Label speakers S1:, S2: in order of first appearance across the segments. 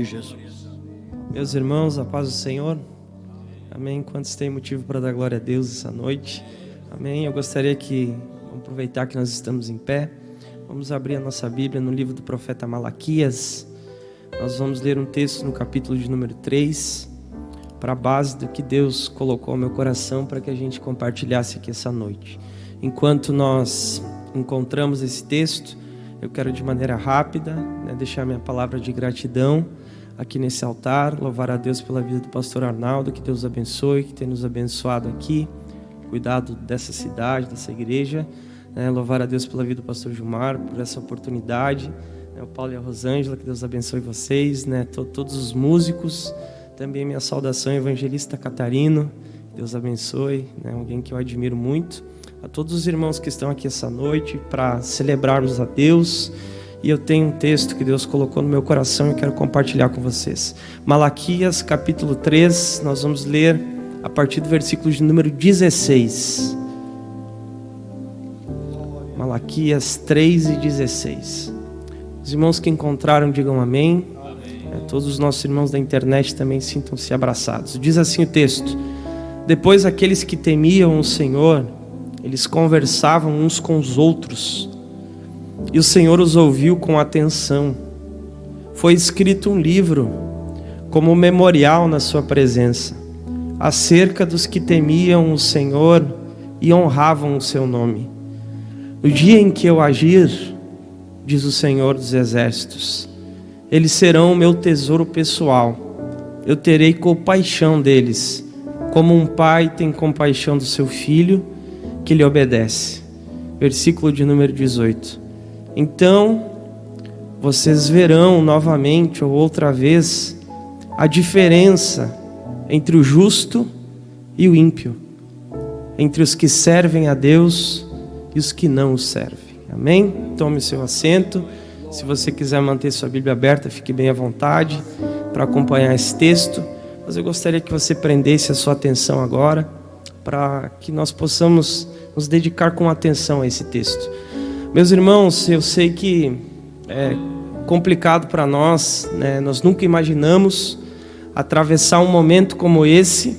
S1: de Jesus.
S2: Meus irmãos, a paz do Senhor. Amém. Quantos têm motivo para dar glória a Deus essa noite? Amém. Eu gostaria que, vamos aproveitar que nós estamos em pé, vamos abrir a nossa Bíblia no livro do profeta Malaquias. Nós vamos ler um texto no capítulo de número 3, para a base do que Deus colocou no meu coração para que a gente compartilhasse aqui essa noite. Enquanto nós encontramos esse texto, eu quero de maneira rápida, deixar minha palavra de gratidão aqui nesse altar, louvar a Deus pela vida do pastor Arnaldo, que Deus abençoe, que tem nos abençoado aqui, cuidado dessa cidade, dessa igreja, louvar a Deus pela vida do pastor Gilmar, por essa oportunidade, o Paulo e a Rosângela, que Deus abençoe vocês, todos os músicos, também minha saudação evangelista Catarino, que Deus abençoe, alguém que eu admiro muito, a todos os irmãos que estão aqui essa noite, para celebrarmos a Deus. E eu tenho um texto que Deus colocou no meu coração e quero compartilhar com vocês. Malaquias, capítulo 3, nós vamos ler a partir do versículo de número 16. Malaquias 3 e 16. Os irmãos que encontraram, digam amém. Todos os nossos irmãos da internet também sintam-se abraçados. Diz assim o texto: depois aqueles que temiam o Senhor, eles conversavam uns com os outros, e o Senhor os ouviu com atenção. Foi escrito um livro, como memorial na sua presença, acerca dos que temiam o Senhor e honravam o seu nome. No dia em que eu agir, diz o Senhor dos Exércitos, eles serão o meu tesouro pessoal. Eu terei compaixão deles, como um pai tem compaixão do seu filho, que lhe obedece. Versículo de número 18. Então vocês verão novamente ou outra vez a diferença entre o justo e o ímpio, entre os que servem a Deus e os que não o servem. Amém? Tome seu assento. Se você quiser manter sua Bíblia aberta, fique bem à vontade para acompanhar esse texto. Mas eu gostaria que você prendesse a sua atenção agora, para que nós possamos nos dedicar com atenção a esse texto. Meus irmãos, eu sei que é complicado para nós, nós nunca imaginamos atravessar um momento como esse,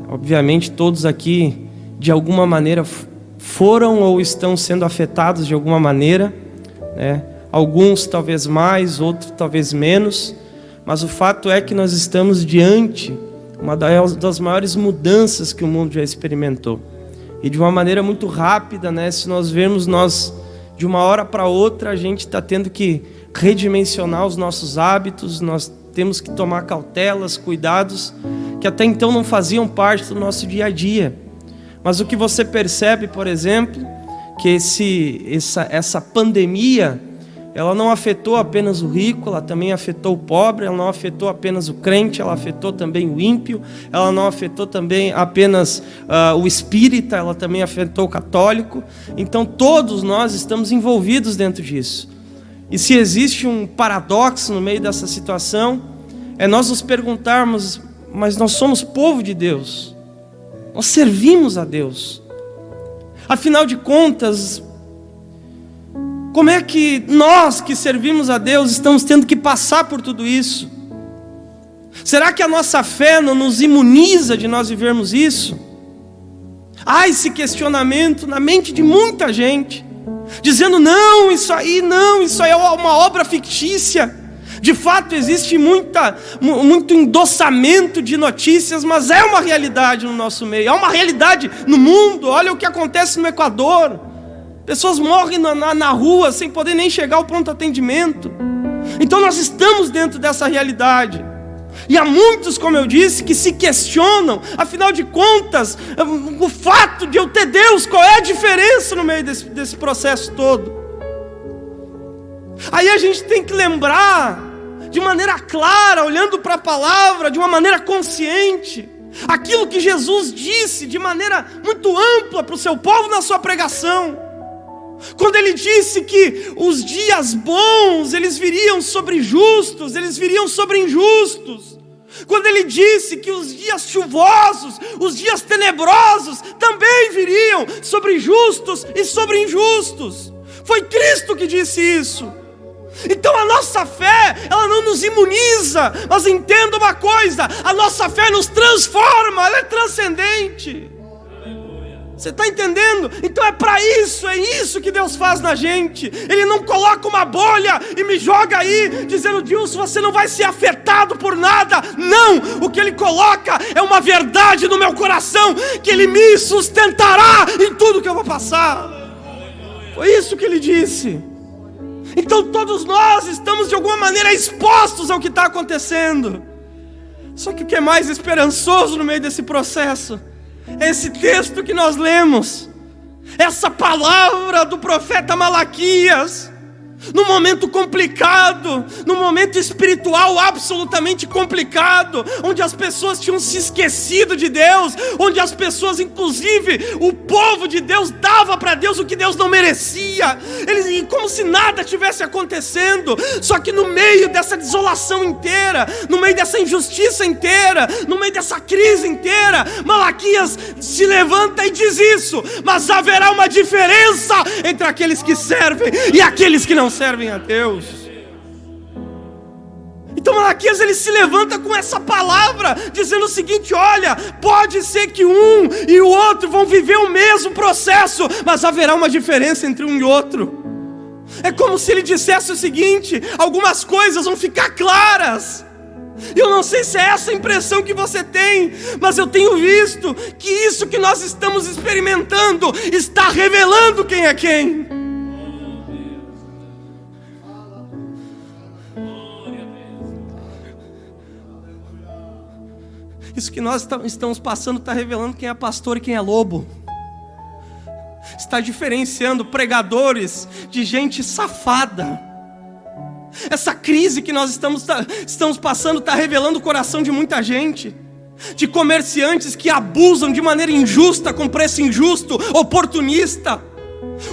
S2: Obviamente todos aqui de alguma maneira foram ou estão sendo afetados de alguma maneira, Alguns talvez mais, outros talvez menos, mas o fato é que nós estamos diante uma das maiores mudanças que o mundo já experimentou. E de uma maneira muito rápida, se nós vermos, nós de uma hora para outra a gente está tendo que redimensionar os nossos hábitos, nós temos que tomar cautelas, cuidados, que até então não faziam parte do nosso dia a dia. Mas o que você percebe, por exemplo, que essa pandemia, ela não afetou apenas o rico, ela também afetou o pobre, ela não afetou apenas o crente, ela afetou também o ímpio, ela não afetou também apenas o espírita, ela também afetou o católico. Então todos nós estamos envolvidos dentro disso. E se existe um paradoxo no meio dessa situação, é nós nos perguntarmos, mas nós somos povo de Deus, nós servimos a Deus. Afinal de contas, como é que nós que servimos a Deus estamos tendo que passar por tudo isso? Será que a nossa fé não nos imuniza de nós vivermos isso? Há esse questionamento na mente de muita gente, dizendo, não, isso aí é uma obra fictícia. De fato existe muito endossamento de notícias, mas é uma realidade no nosso meio, é uma realidade no mundo. Olha o que acontece no Equador. Pessoas morrem na rua sem poder nem chegar ao pronto atendimento. Então nós estamos dentro dessa realidade. E há muitos, como eu disse, que se questionam, afinal de contas, o fato de eu ter Deus, qual é a diferença no meio desse processo todo? Aí a gente tem que lembrar, de maneira clara, olhando para a palavra, de uma maneira consciente, aquilo que Jesus disse de maneira muito ampla para o seu povo na sua pregação. Quando ele disse que os dias bons, eles viriam sobre justos, eles viriam sobre injustos. Quando ele disse que os dias chuvosos, os dias tenebrosos, também viriam sobre justos e sobre injustos. Foi Cristo que disse isso. Então a nossa fé, ela não nos imuniza, mas entenda uma coisa, a nossa fé nos transforma, ela é transcendente. Você está entendendo? Então é isso que Deus faz na gente. Ele não coloca uma bolha e me joga aí, dizendo: Dilson, você não vai ser afetado por nada. Não, o que Ele coloca é uma verdade no meu coração, que Ele me sustentará em tudo que eu vou passar. Foi isso que Ele disse. Então todos nós estamos de alguma maneira expostos ao que está acontecendo. Só que o que é mais esperançoso no meio desse processo é esse texto que nós lemos, essa palavra do profeta Malaquias, num momento complicado, num momento espiritual absolutamente complicado, onde as pessoas tinham se esquecido de Deus, onde as pessoas, inclusive o povo de Deus, dava para Deus o que Deus não merecia, eles, como se nada tivesse acontecendo. Só que no meio dessa desolação inteira, no meio dessa injustiça inteira, no meio dessa crise inteira, Malaquias se levanta e diz isso: mas haverá uma diferença entre aqueles que servem e aqueles que não servem a Deus. Então Malaquias, ele se levanta com essa palavra, dizendo o seguinte: olha, pode ser que um e o outro vão viver o mesmo processo, mas haverá uma diferença entre um e outro. É como se ele dissesse o seguinte: algumas coisas vão ficar claras. Eu não sei se é essa a impressão que você tem, mas eu tenho visto que isso que nós estamos experimentando está revelando quem é quem. Isso que nós estamos passando está revelando quem é pastor e quem é lobo. Está diferenciando pregadores de gente safada. Essa crise que nós estamos passando está revelando o coração de muita gente. De comerciantes que abusam de maneira injusta, com preço injusto, oportunista.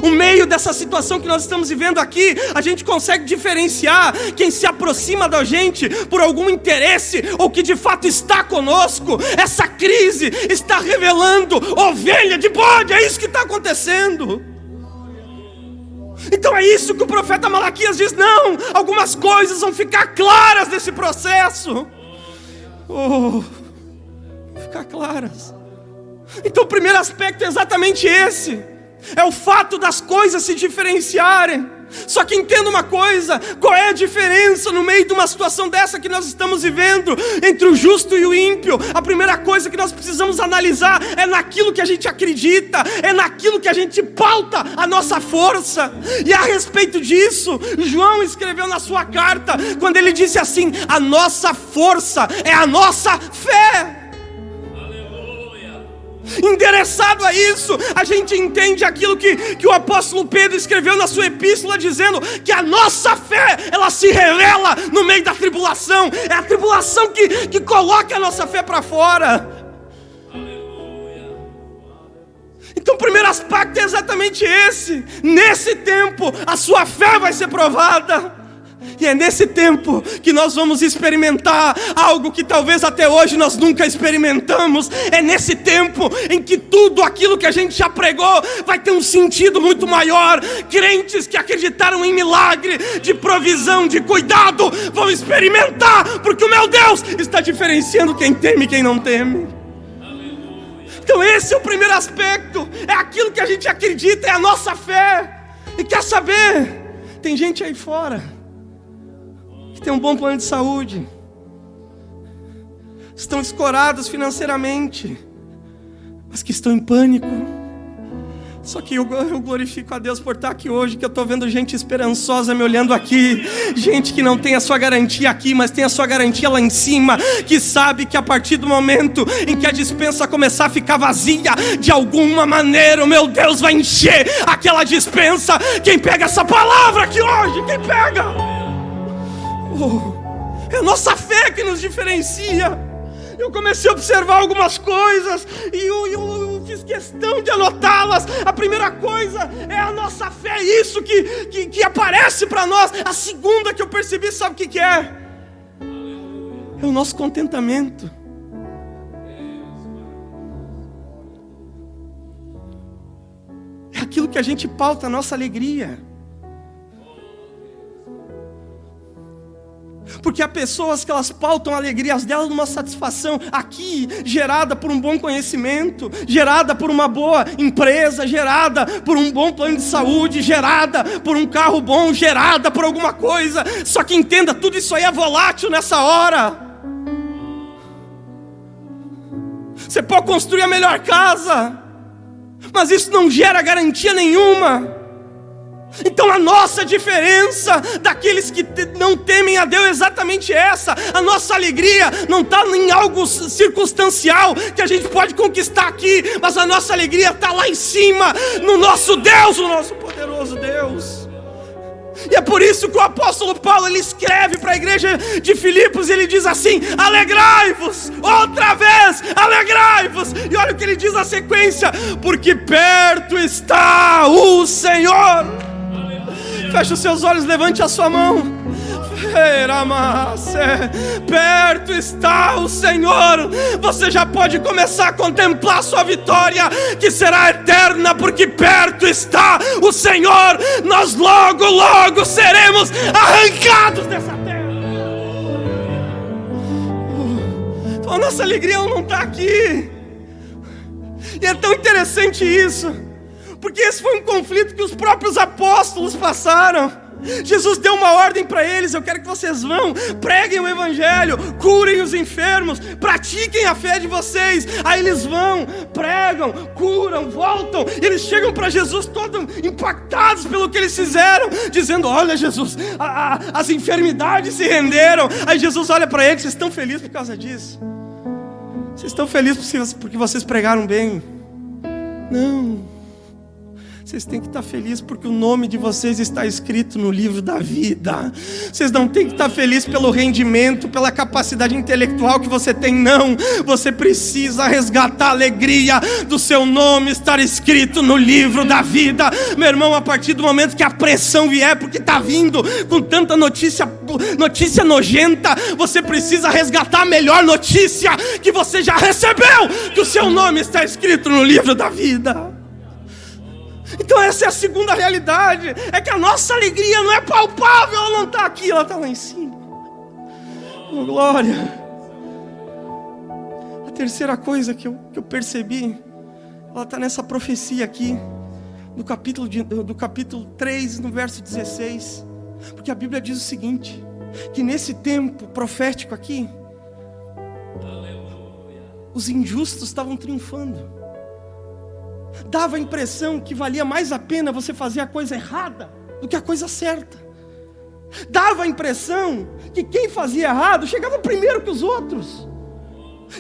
S2: No meio dessa situação que nós estamos vivendo aqui, a gente consegue diferenciar quem se aproxima da gente por algum interesse ou que de fato está conosco. Essa crise está revelando ovelha de bode, é isso que está acontecendo. Então é isso que o profeta Malaquias diz: não, algumas coisas vão ficar claras nesse processo. Vão ficar claras. Então o primeiro aspecto é exatamente esse. É o fato das coisas se diferenciarem. Só que entenda uma coisa: qual é a diferença no meio de uma situação dessa que nós estamos vivendo, entre o justo e o ímpio? A primeira coisa que nós precisamos analisar é naquilo que a gente acredita, é naquilo que a gente pauta a nossa força. E a respeito disso, João escreveu na sua carta, quando ele disse assim: a nossa força é a nossa fé. Endereçado a isso, a gente entende aquilo que o apóstolo Pedro escreveu na sua epístola, dizendo que a nossa fé, ela se revela no meio da tribulação. É a tribulação que coloca a nossa fé para fora. Então o primeiro aspecto é exatamente esse: nesse tempo a sua fé vai ser provada. E é nesse tempo que nós vamos experimentar algo que talvez até hoje nós nunca experimentamos. É nesse tempo em que tudo aquilo que a gente já pregou vai ter um sentido muito maior. Crentes que acreditaram em milagre, de provisão, de cuidado, vão experimentar, porque o meu Deus está diferenciando quem teme e quem não teme. Então esse é o primeiro aspecto. É aquilo que a gente acredita, é a nossa fé. E quer saber? Tem gente aí fora que tem um bom plano de saúde, estão escorados financeiramente, mas que estão em pânico. Só que eu glorifico a Deus por estar aqui hoje, que eu estou vendo gente esperançosa me olhando aqui, gente que não tem a sua garantia aqui, mas tem a sua garantia lá em cima, que sabe que a partir do momento em que a despensa começar a ficar vazia, de alguma maneira o meu Deus vai encher aquela despensa. Quem pega essa palavra aqui hoje? Quem pega? É a nossa fé que nos diferencia. Eu comecei a observar algumas coisas e eu fiz questão de anotá-las. A primeira coisa é a nossa fé, isso que aparece para nós. A segunda que eu percebi, sabe o que é? É o nosso contentamento. É aquilo que a gente pauta a nossa alegria. Porque há pessoas que elas pautam alegrias delas numa satisfação aqui, gerada por um bom conhecimento, gerada por uma boa empresa, gerada por um bom plano de saúde, gerada por um carro bom, gerada por alguma coisa. Só que entenda, tudo isso aí é volátil nessa hora. Você pode construir a melhor casa, mas isso não gera garantia nenhuma. Então a nossa diferença daqueles que não temem a Deus é exatamente essa. A nossa alegria não está em algo circunstancial que a gente pode conquistar aqui, mas a nossa alegria está lá em cima, no nosso Deus, o nosso poderoso Deus. E é por isso que o apóstolo Paulo, ele escreve para a igreja de Filipos, e ele diz assim: alegrai-vos, outra vez, alegrai-vos. E olha o que ele diz na sequência: porque perto está o Senhor. Feche os seus olhos, levante a sua mão. Perto está o Senhor. Você já pode começar a contemplar sua vitória, que será eterna, porque perto está o Senhor. Nós logo, logo seremos arrancados dessa terra. A nossa alegria não está aqui. E é tão interessante isso, porque esse foi um conflito que os próprios apóstolos passaram. Jesus deu uma ordem para eles: eu quero que vocês vão, preguem o evangelho, curem os enfermos, pratiquem a fé de vocês. Aí eles vão, pregam, curam, voltam, e eles chegam para Jesus todos impactados pelo que eles fizeram, dizendo: olha, Jesus, as enfermidades se renderam. Aí Jesus olha para eles: vocês estão felizes por causa disso? Vocês estão felizes porque vocês pregaram bem? Não. Vocês têm que estar felizes porque o nome de vocês está escrito no livro da vida. Vocês não têm que estar felizes pelo rendimento, pela capacidade intelectual que você tem, não. Você precisa resgatar a alegria do seu nome estar escrito no livro da vida. Meu irmão, a partir do momento que a pressão vier, porque está vindo com tanta notícia nojenta, você precisa resgatar a melhor notícia que você já recebeu, que o seu nome está escrito no livro da vida. Então essa é a segunda realidade, é que a nossa alegria não é palpável, ela não está aqui, ela está lá em cima. Oh, glória. A terceira coisa que eu percebi, ela está nessa profecia aqui, do capítulo 3, no verso 16. Porque a Bíblia diz o seguinte, que nesse tempo profético aqui, os injustos estavam triunfando. Dava a impressão que valia mais a pena você fazer a coisa errada do que a coisa certa. Dava a impressão que quem fazia errado chegava primeiro que os outros.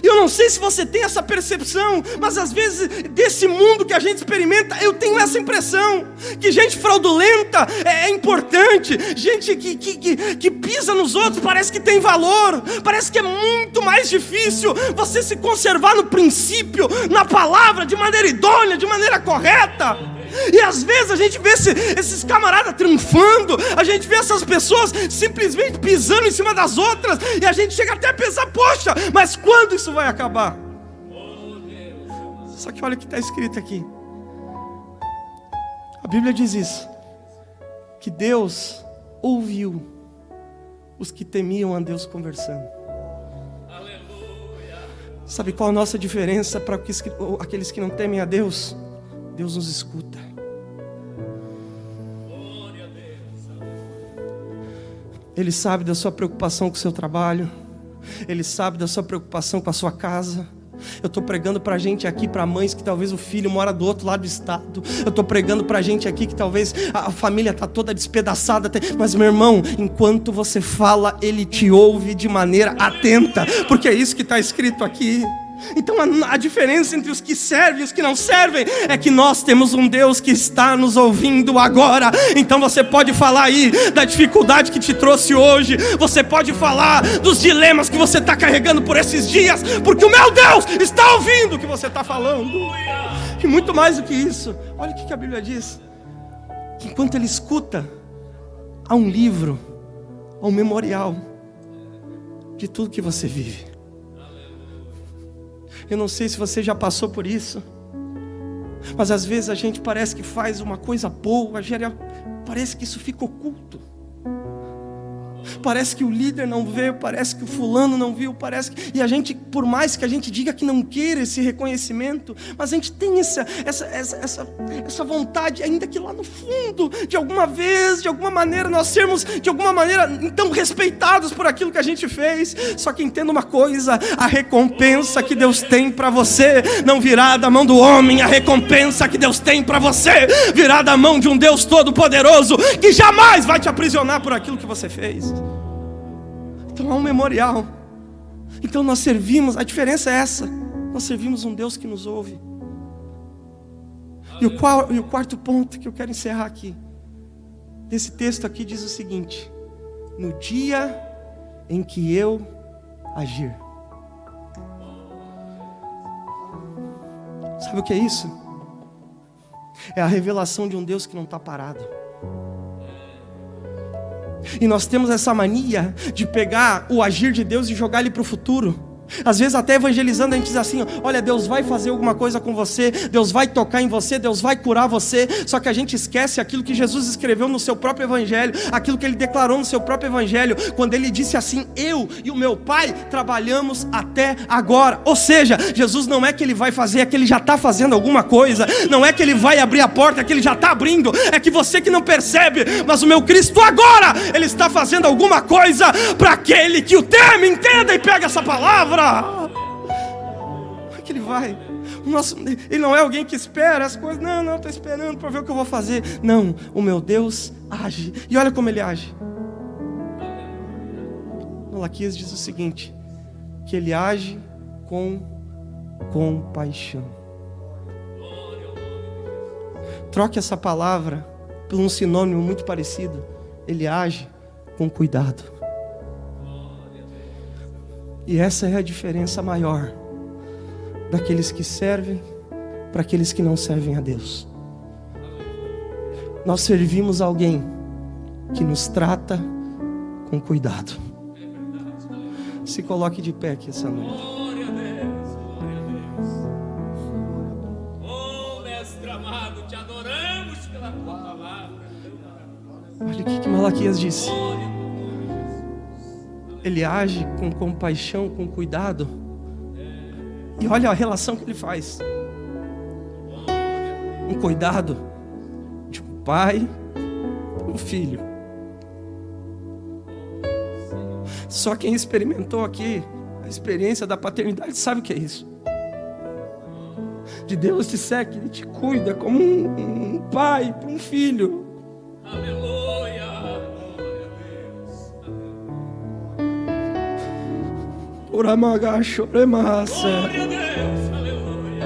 S2: E eu não sei se você tem essa percepção, mas às vezes desse mundo que a gente experimenta, eu tenho essa impressão, que gente fraudulenta é importante, gente que pisa nos outros parece que tem valor, parece que é muito mais difícil você se conservar no princípio, na palavra, de maneira idônea, de maneira correta. E às vezes a gente vê esses camaradas triunfando, a gente vê essas pessoas simplesmente pisando em cima das outras, e a gente chega até a pensar: poxa, mas quando isso vai acabar? Só que olha o que está escrito aqui. A Bíblia diz isso, que Deus ouviu os que temiam a Deus conversando. Sabe qual a nossa diferença para aqueles que não temem a Deus? Deus nos escuta. Ele sabe da sua preocupação com o seu trabalho. Ele sabe da sua preocupação com a sua casa. Eu estou pregando para gente aqui, para mães que talvez o filho mora do outro lado do estado. Eu estou pregando para gente aqui que talvez a família está toda despedaçada. Mas meu irmão, enquanto você fala, Ele te ouve de maneira atenta, porque é isso que está escrito aqui. Então a diferença entre os que servem e os que não servem é que nós temos um Deus que está nos ouvindo agora. Então você pode falar aí da dificuldade que te trouxe hoje, você pode falar dos dilemas que você está carregando por esses dias, porque o meu Deus está ouvindo o que você está falando. E muito mais do que isso, olha o que a Bíblia diz, que enquanto Ele escuta, há um livro, há um memorial de tudo que você vive. Eu não sei se você já passou por isso, mas às vezes a gente parece que faz uma coisa boa, parece que isso fica oculto. parece que o líder não vê, parece que o fulano não viu, parece que... E a gente, por mais que a gente diga que não queira esse reconhecimento, mas a gente tem essa vontade, ainda que lá no fundo, de alguma vez, de alguma maneira, nós sermos, de alguma maneira, então respeitados por aquilo que a gente fez. Só que entenda uma coisa, a recompensa que Deus tem para você não virá da mão do homem, a recompensa que Deus tem para você virá da mão de um Deus todo-poderoso, que jamais vai te aprisionar por aquilo que você fez. Então há um memorial. Então nós servimos, a diferença é essa, nós servimos um Deus que nos ouve. E o quarto ponto que eu quero encerrar aqui, esse texto aqui diz o seguinte: no dia em que eu agir. Sabe o que é isso? É a revelação de um Deus que não está parado. E nós temos essa mania de pegar o agir de Deus e jogar ele para o futuro. Às vezes até evangelizando a gente diz assim: olha, Deus vai fazer alguma coisa com você, Deus vai tocar em você, Deus vai curar você. Só que a gente esquece aquilo que Jesus escreveu no seu próprio evangelho, aquilo que ele declarou no seu próprio evangelho, quando ele disse assim: eu e o meu Pai trabalhamos até agora. Ou seja, Jesus não é que ele vai fazer, é que ele já está fazendo alguma coisa. Não é que ele vai abrir a porta, é que ele já está abrindo. É que você que não percebe, mas o meu Cristo agora, ele está fazendo alguma coisa para aquele que o teme. Entenda e pega essa palavra. É que ele vai. Ele não é alguém que espera as coisas. Não, estou esperando para ver o que eu vou fazer. Não, o meu Deus age. E olha como ele age. Malaquias diz o seguinte: que ele age com compaixão. Troque essa palavra por um sinônimo muito parecido. Ele age com cuidado. E essa é a diferença maior daqueles que servem para aqueles que não servem a Deus. Nós servimos alguém que nos trata com cuidado. Se coloque de pé aqui essa noite.
S1: Glória a Deus, glória a Deus. Oh, mestre amado, te adoramos pela tua palavra.
S2: Olha o que Malaquias disse. Ele age com compaixão, com cuidado. E olha a relação que ele faz. Um cuidado de um pai para um filho. Só quem experimentou aqui a experiência da paternidade sabe o que é isso. De Deus disser que Ele te cuida como um pai para um filho.
S1: Aleluia.
S2: Uramaga choremassa.
S1: Glória a Deus, aleluia.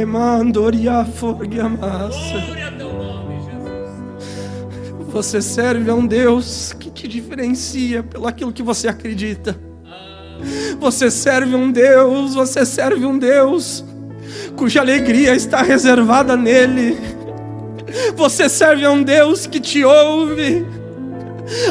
S2: Emandoria forgiamassa.
S1: Glória a teu nome, Jesus.
S2: Você serve a um Deus que te diferencia pelo aquilo que você acredita. Você serve um Deus cuja alegria está reservada nele. Você serve a um Deus que te ouve,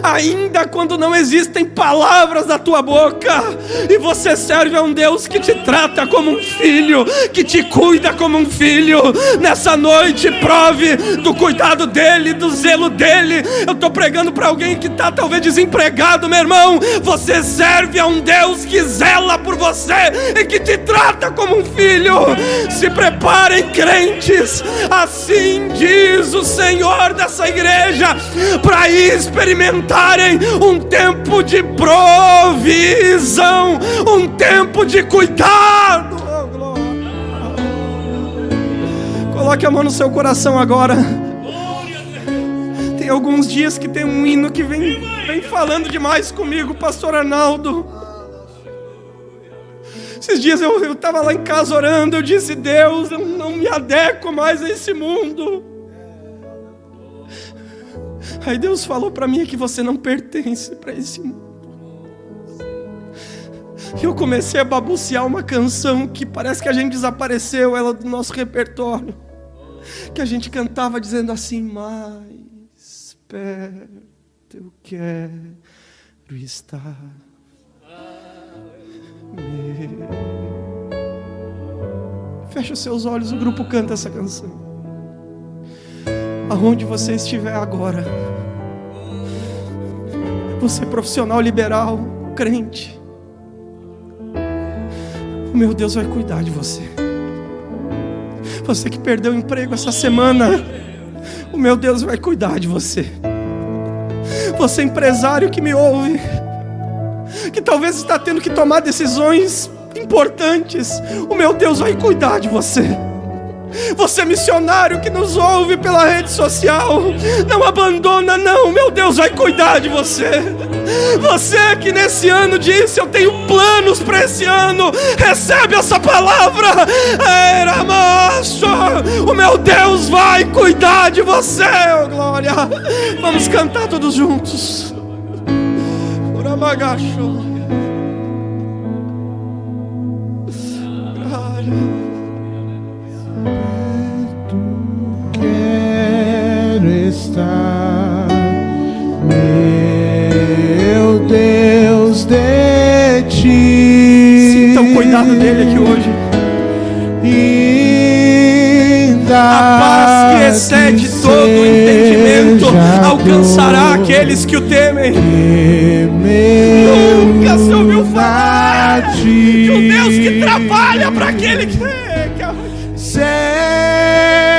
S2: ainda quando não existem palavras na tua boca. E você serve a um Deus que te trata como um filho, que te cuida como um filho. Nessa noite prove do cuidado dele, do zelo dele. Eu estou pregando para alguém que está talvez desempregado, meu irmão. Você serve a um Deus que zela por você e que te trata como um filho. Se preparem, crentes, assim diz o Senhor dessa igreja, para experimentarem um tempo de provisão, um tempo de cuidado. Coloque a mão no seu coração agora. Tem alguns dias que tem um hino que vem falando demais comigo, pastor Arnaldo. Esses dias eu estava lá em casa orando, eu disse: Deus, eu não me adequo mais a esse mundo. Aí Deus falou para mim que você não pertence para esse mundo. E eu comecei a balbuciar uma canção que parece que a gente desapareceu ela do nosso repertório, que a gente cantava dizendo assim: mais perto eu quero estar. Feche os seus olhos, o grupo canta essa canção. Aonde você estiver agora, Você é profissional liberal, crente, o meu Deus vai cuidar de você. Você que perdeu o emprego essa semana, o meu Deus vai cuidar de você. Você empresário que me ouve, que talvez está tendo que tomar decisões importantes, o meu Deus vai cuidar de você. Você missionário que nos ouve pela rede social, não abandona não, meu Deus vai cuidar de você. Você que nesse ano disse, eu tenho planos para esse ano, recebe essa palavra. Era macho, o meu Deus vai cuidar de você, oh glória. Vamos cantar todos juntos. Uramagacho.
S3: Está, meu Deus, de ti.
S2: Sinta o cuidado dele aqui hoje. A paz que excede todo o entendimento alcançará aqueles que o temem. Nunca se ouviu falar de um Deus que trabalha para aquele que
S3: Senhor.